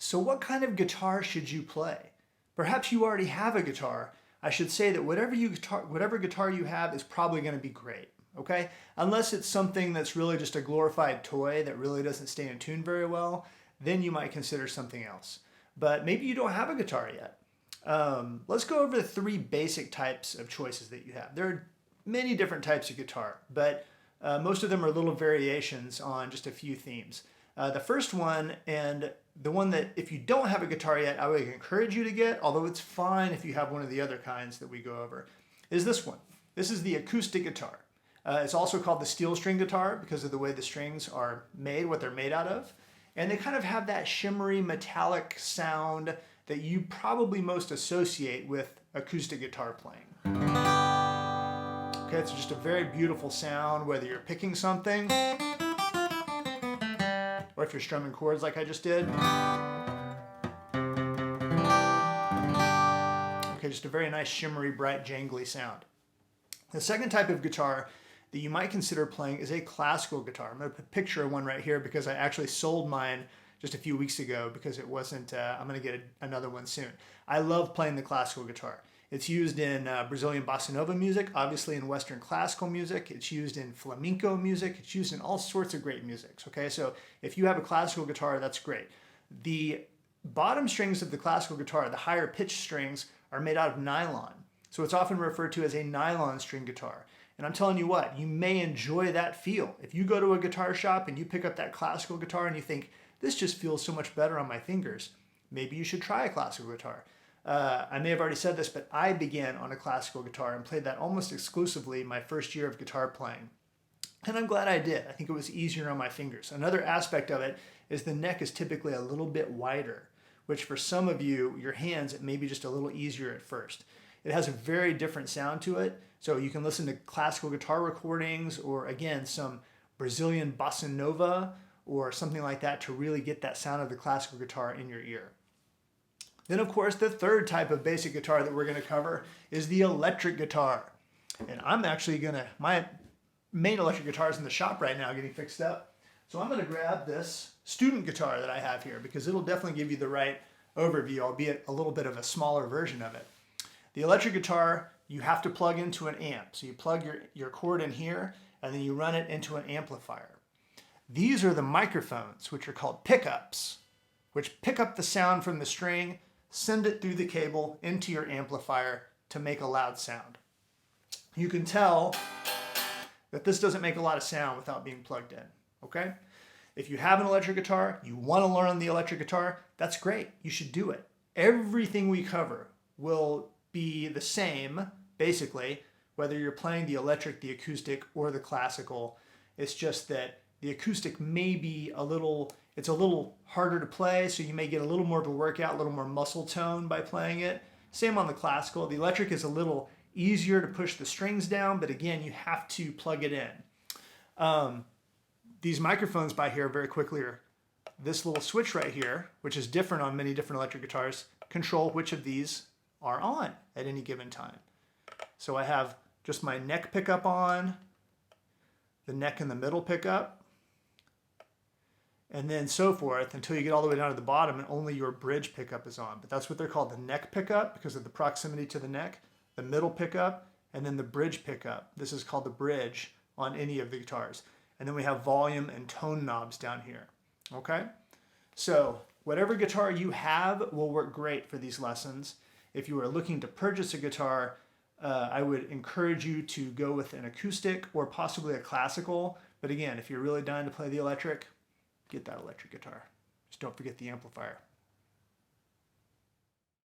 So what kind of guitar should you play? Perhaps you already have a guitar. I should say that whatever guitar you have is probably going to be great, okay? Unless it's something that's really just a glorified toy that really doesn't stay in tune very well, then you might consider something else. But maybe you don't have a guitar yet. Let's go over the three basic types of choices that you have. There are many different types of guitar, but most of them are little variations on just a few themes. The first one, and the one that if you don't have a guitar yet, I would encourage you to get, although it's fine if you have one of the other kinds that we go over, is this one. This is the acoustic guitar. It's also called the steel string guitar because of the way the strings are made, what they're made out of. And they kind of have that shimmery metallic sound that you probably most associate with acoustic guitar playing. Okay, it's just a very beautiful sound, whether you're picking something or if you're strumming chords like I just did. Okay, just a very nice shimmery, bright, jangly sound. The second type of guitar that you might consider playing is a classical guitar. I'm going to put a picture of one right here because I actually sold mine just a few weeks ago because it wasn't, I'm going to get another one soon. I love playing the classical guitar. It's used in Brazilian bossa nova music, obviously in Western classical music. It's used in flamenco music. It's used in all sorts of great musics, okay? So if you have a classical guitar, that's great. The bottom strings of the classical guitar, the higher pitched strings, are made out of nylon. So it's often referred to as a nylon string guitar. And I'm telling you what, you may enjoy that feel. If you go to a guitar shop and you pick up that classical guitar and you think, this just feels so much better on my fingers, maybe you should try a classical guitar. I may have already said this, but I began on a classical guitar and played that almost exclusively my first year of guitar playing. And I'm glad I did. I think it was easier on my fingers. Another aspect of it is the neck is typically a little bit wider, which for some of you, your hands, it may be just a little easier at first. It has a very different sound to it. So you can listen to classical guitar recordings or again, some Brazilian bossa nova or something like that to really get that sound of the classical guitar in your ear. Then of course, the third type of basic guitar that we're gonna cover is the electric guitar. And I'm actually my main electric guitar is in the shop right now getting fixed up. So I'm gonna grab this student guitar that I have here because it'll definitely give you the right overview, albeit a little bit of a smaller version of it. The electric guitar, you have to plug into an amp. So you plug your cord in here and then you run it into an amplifier. These are the microphones, which are called pickups, which pick up the sound from the string, send it through the cable into your amplifier to make a loud sound. You can tell that this doesn't make a lot of sound without being plugged in, okay? If you have an electric guitar, you want to learn the electric guitar, that's great. You should do it. Everything we cover will be the same, basically, whether you're playing the electric, the acoustic, or the classical. It's just that the acoustic may be it's a little harder to play, so you may get a little more of a workout, a little more muscle tone by playing it. Same on the classical. The electric is a little easier to push the strings down, but again, you have to plug it in. These microphones by here very quickly are this little switch right here, which is different on many different electric guitars, control which of these are on at any given time. So I have just my neck pickup on, the neck and the middle pickup, and then so forth until you get all the way down to the bottom and only your bridge pickup is on. But that's what they're called, the neck pickup because of the proximity to the neck, the middle pickup, and then the bridge pickup. This is called the bridge on any of the guitars. And then we have volume and tone knobs down here, okay? So whatever guitar you have will work great for these lessons. If you are looking to purchase a guitar, I would encourage you to go with an acoustic or possibly a classical. But again, if you're really dying to play the electric, get that electric guitar. Just don't forget the amplifier.